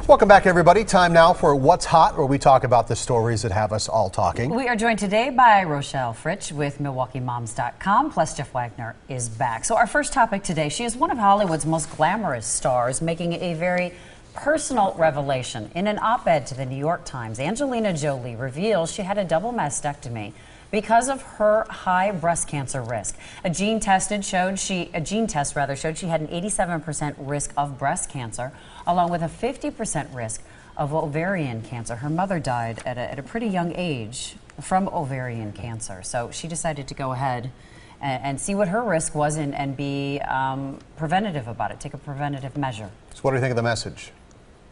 Welcome back, everybody. Time now for What's Hot, where we talk about the stories that have us all talking. We are joined today by Rochelle Fritsch with MilwaukeeMoms.com, plus Jeff Wagner is back. So our first topic today, she is one of Hollywood's most glamorous stars, making a very personal revelation. In an op-ed to the New York Times, Angelina Jolie reveals she had a double mastectomy because of her high breast cancer risk. A gene test showed she had an 87% risk of breast cancer, along with a 50% risk of ovarian cancer. Her mother died at a pretty young age from ovarian cancer. So she decided to go ahead and see what her risk was and be preventative about it, take a preventative measure. So what do you think of the message?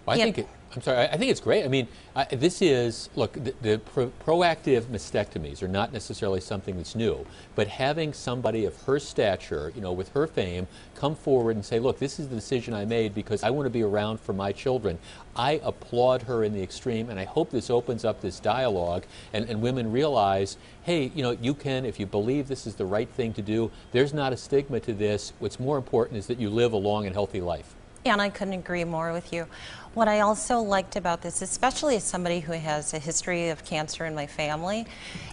Well, I think it's great. I mean, this is, look, the proactive mastectomies are not necessarily something that's new, but having somebody of her stature, you know, with her fame, come forward and say, look, this is the decision I made because I want to be around for my children. I applaud her in the extreme, and I hope this opens up this dialogue and women realize, hey, you know, you can, if you believe this is the right thing to do, there's not a stigma to this. What's more important is that you live a long and healthy life. And I couldn't agree more with you. What I also liked about this, especially as somebody who has a history of cancer in my family,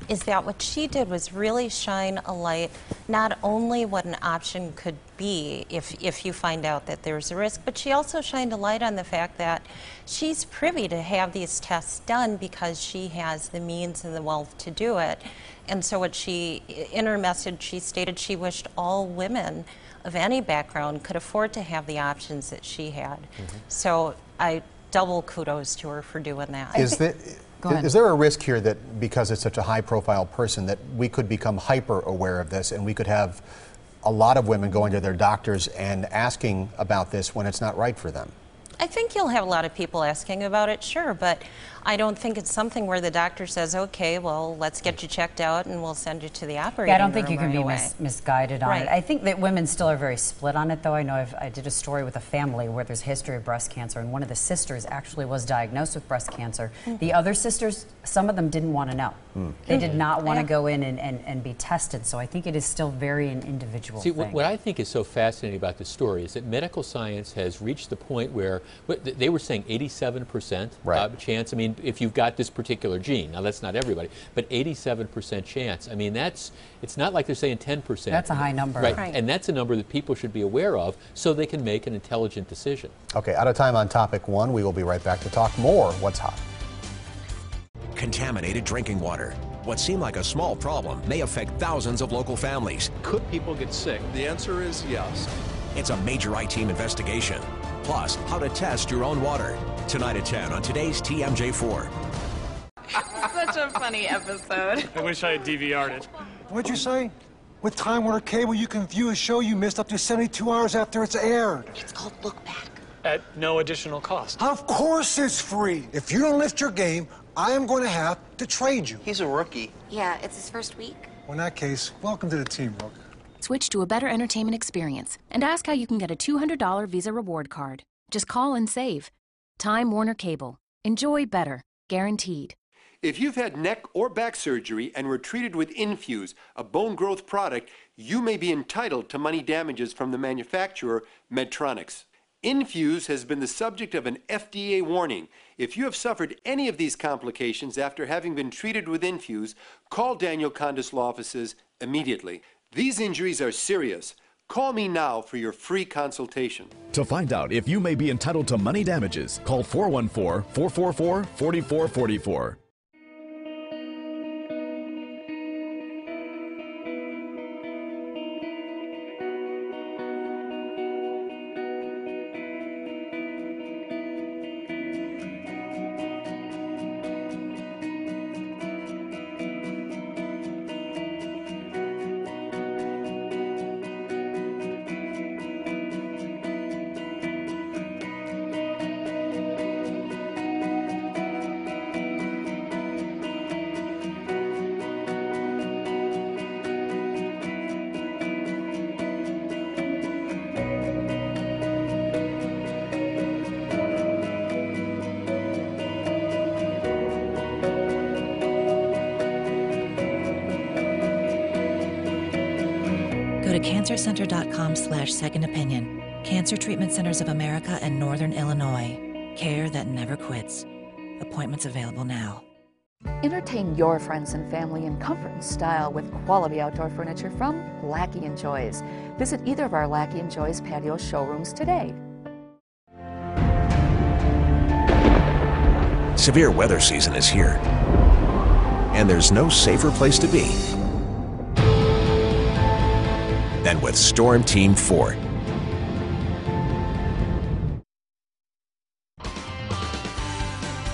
is that what she did was really shine a light not only what an option could be if you find out that there's a risk, but she also shined a light on the fact that she's privy to have these tests done because she has the means and the wealth to do it. And so what in her message, she stated she wished all women of any background could afford to have the options that she had. So I double kudos to her for doing that. Is there a risk here that because it's such a high-profile person that we could become hyper-aware of this and we could have a lot of women going to their doctors and asking about this when it's not right for them? I think you'll have a lot of people asking about it, sure, but I don't think it's something where the doctor says, okay, well, let's get you checked out and we'll send you to the operating room. Yeah, I don't think you can be misguided on it. I think that women still are very split on it, though. I know I did a story with a family where there's a history of breast cancer, and one of the sisters actually was diagnosed with breast cancer. The other sisters, some of them didn't want to know. They did not want to go in and be tested, so I think it is still very an individual thing. What I think is so fascinating about this story is that medical science has reached the point where they were saying 87% chance. I mean, if you've got this particular gene, now that's not everybody, but 87% chance. I mean, it's not like they're saying 10%. That's a high number. Right. And that's a number that people should be aware of so they can make an intelligent decision. Okay, out of time on topic one. We will be right back to talk more What's Hot. Contaminated drinking water. What seemed like a small problem may affect thousands of local families. Could people get sick? The answer is yes. It's a major I-Team investigation. Plus, how to test your own water. Tonight at 10 on today's TMJ4. Such a funny episode. I wish I had DVR'd it. What'd you say? With Time Warner Cable, you can view a show you missed up to 72 hours after it's aired. It's called Look Back. At no additional cost. Of course it's free. If you don't lift your game, I am going to have to trade you. He's a rookie. Yeah, it's his first week. Well, in that case, welcome to the team, Rook. Switch to a better entertainment experience and ask how you can get a $200 Visa reward card. Just call and save. Time Warner Cable. Enjoy better. Guaranteed. If you've had neck or back surgery and were treated with Infuse, a bone growth product, you may be entitled to money damages from the manufacturer, Medtronic. Infuse has been the subject of an FDA warning. If you have suffered any of these complications after having been treated with Infuse, call Daniel Condis Law Offices immediately. These injuries are serious. Call me now for your free consultation. To find out if you may be entitled to money damages, call 414-444-4444. Go to cancercenter.com/second opinion. Cancer Treatment Centers of America and Northern Illinois. Care that never quits. Appointments available now. Entertain your friends and family in comfort and style with quality outdoor furniture from Lackey & Joy's. Visit either of our Lackey & Joy's patio showrooms today. Severe weather season is here, and there's no safer place to be than with Storm Team 4.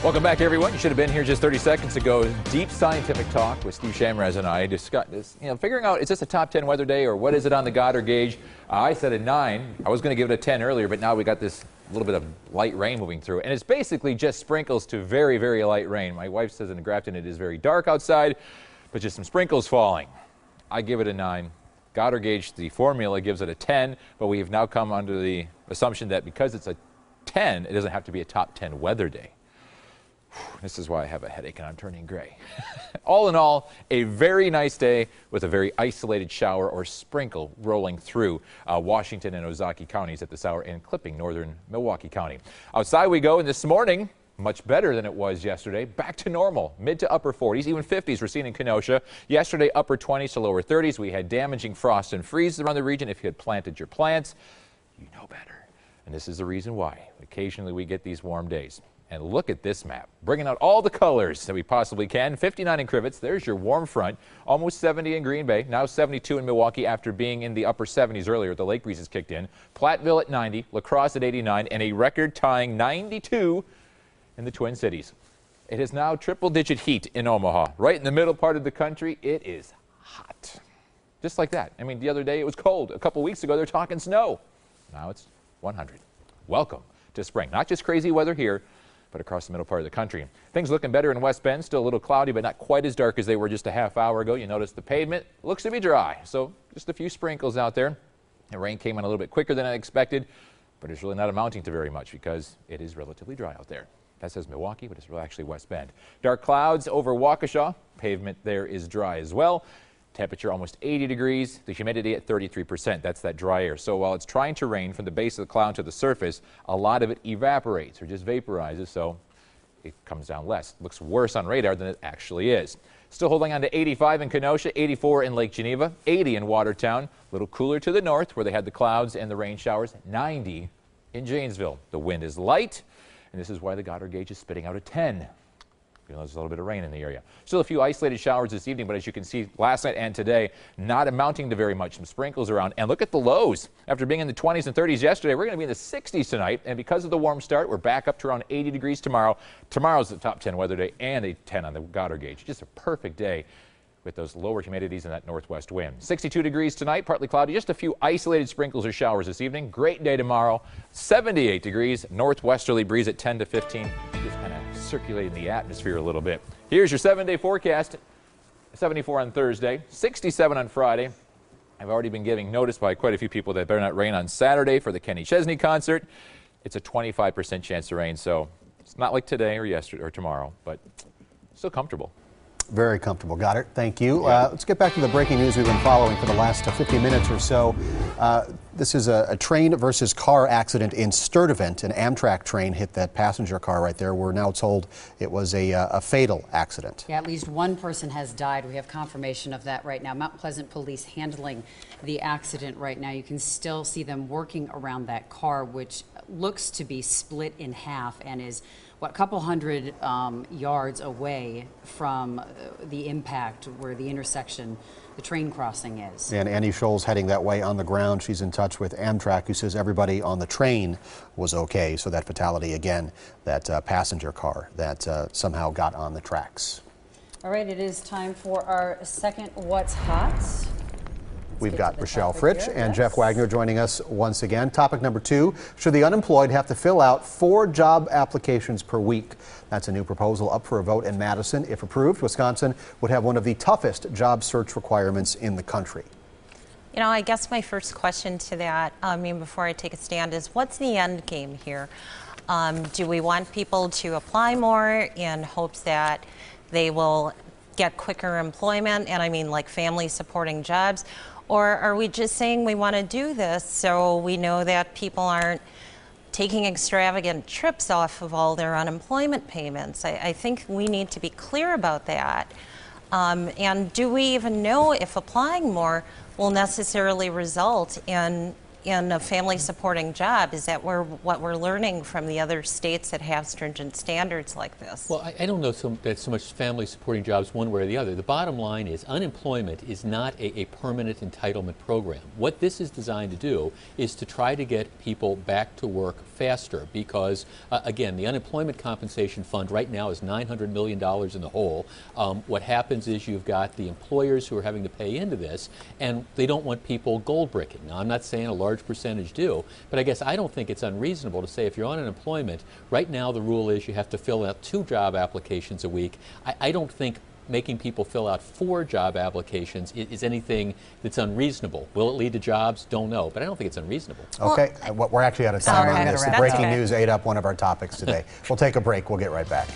Welcome back, everyone. You should have been here just 30 seconds ago. Deep scientific talk with Steve Shamraz and I discussed this, figuring out, is this a top 10 weather day or what is it on the Goddard gauge? I said a 9. I was going to give it a 10 earlier, but now we got this little bit of light rain moving through. And it's basically just sprinkles to very, very light rain. My wife says in Grafton it is very dark outside, but just some sprinkles falling. I give it a 9. Goddard gauge, the formula, gives it a 10, but we have now come under the assumption that because it's a 10, it doesn't have to be a top 10 weather day. This is why I have a headache and I'm turning gray. All in all, a very nice day with a very isolated shower or sprinkle rolling through Washington and Ozark counties at this hour and clipping northern Milwaukee County. Outside we go, and this morning, much better than it was yesterday. Back to normal, mid to upper 40s, even 50s we're seeing in Kenosha. Yesterday, upper 20s to lower 30s. We had damaging frost and freeze around the region. If you had planted your plants, you know better. And this is the reason why. Occasionally we get these warm days. And look at this map, bringing out all the colors that we possibly can. 59 in Crivets, there's your warm front. Almost 70 in Green Bay, now 72 in Milwaukee after being in the upper 70s earlier. The lake breezes kicked in. Platteville at 90, La Crosse at 89, and a record-tying 92 in the Twin Cities. It is now triple-digit heat in Omaha. Right in the middle part of the country, it is hot. Just like that. I mean, the other day it was cold. A couple weeks ago, they're talking snow. Now it's 100. Welcome to spring. Not just crazy weather here, but across the middle part of the country. Things looking better in West Bend, still a little cloudy, but not quite as dark as they were just a half hour ago. You notice the pavement looks to be dry, so just a few sprinkles out there. The rain came in a little bit quicker than I expected, but it's really not amounting to very much because it is relatively dry out there. That says Milwaukee, but it's really actually West Bend. Dark clouds over Waukesha. Pavement there is dry as well. Temperature almost 80 degrees, the humidity at 33%. That's that dry air. So while it's trying to rain from the base of the cloud to the surface, a lot of it evaporates or just vaporizes, so it comes down less. Looks worse on radar than it actually is. Still holding on to 85 in Kenosha, 84 in Lake Geneva, 80 in Watertown. A little cooler to the north where they had the clouds and the rain showers, 90 in Janesville. The wind is light, and this is why the Goddard gauge is spitting out a 10. There's a little bit of rain in the area. Still a few isolated showers this evening, but as you can see last night and today, not amounting to very much. Some sprinkles around. And look at the lows. After being in the 20s and 30s yesterday, we're going to be in the 60s tonight. And because of the warm start, we're back up to around 80 degrees tomorrow. Tomorrow's the top 10 weather day and a 10 on the Goddard gauge. Just a perfect day with those lower humidities and that northwest wind. 62 degrees tonight, partly cloudy. Just a few isolated sprinkles or showers this evening. Great day tomorrow. 78 degrees, northwesterly breeze at 10 to 15. Just kind of circulating the atmosphere a little bit. Here's your 7-day forecast. 74 on Thursday, 67 on Friday. I've already been giving notice by quite a few people that it better not rain on Saturday for the Kenny Chesney concert. It's a 25% chance to rain, so it's not like today or yesterday or tomorrow, but still comfortable. Very comfortable. Got it. Thank you. Let's get back to the breaking news we've been following for the last 50 minutes or so. This is a train versus car accident in Sturtevant. An Amtrak train hit that passenger car right there. We're now told it was a fatal accident. Yeah, at least one person has died. We have confirmation of that right now. Mount Pleasant police handling the accident right now. You can still see them working around that car, which looks to be split in half and is a couple hundred yards away from the impact where the intersection, the train crossing is. And Annie Scholl's heading that way on the ground. She's in touch with Amtrak, who says everybody on the train was okay. So that fatality, again, that passenger car that somehow got on the tracks. All right, it is time for our second What's Hot. We've got Rochelle Fritch and Jeff Wagner joining us once again. Topic number 2, should the unemployed have to fill out 4 job applications per week? That's a new proposal up for a vote in Madison. If approved, Wisconsin would have one of the toughest job search requirements in the country. You know, I guess my first question to that, before I take a stand, is what's the end game here? Do we want people to apply more in hopes that they will get quicker employment, and I mean like family supporting jobs? Or are we just saying we want to do this so we know that people aren't taking extravagant trips off of all their unemployment payments. I think we need to be clear about that. And do we even know if applying more will necessarily result in a family supporting job? Is that what we're learning from the other states that have stringent standards like this? Well, I don't know that so much family supporting jobs one way or the other. The bottom line is unemployment is not a permanent entitlement program. What this is designed to do is to try to get people back to work faster because, again, the unemployment compensation fund right now is $900 million in the hole. What happens is you've got the employers who are having to pay into this, and they don't want people gold bricking. Now, I'm not saying a large percentage do, but I guess I don't think it's unreasonable to say if you're on unemployment, right now the rule is you have to fill out 2 job applications a week. I don't think making people fill out 4 job applications is anything that's unreasonable. Will it lead to jobs? Don't know, but I don't think it's unreasonable. Okay, we're actually out of time on this. The breaking news ate up one of our topics today. We'll take a break. We'll get right back.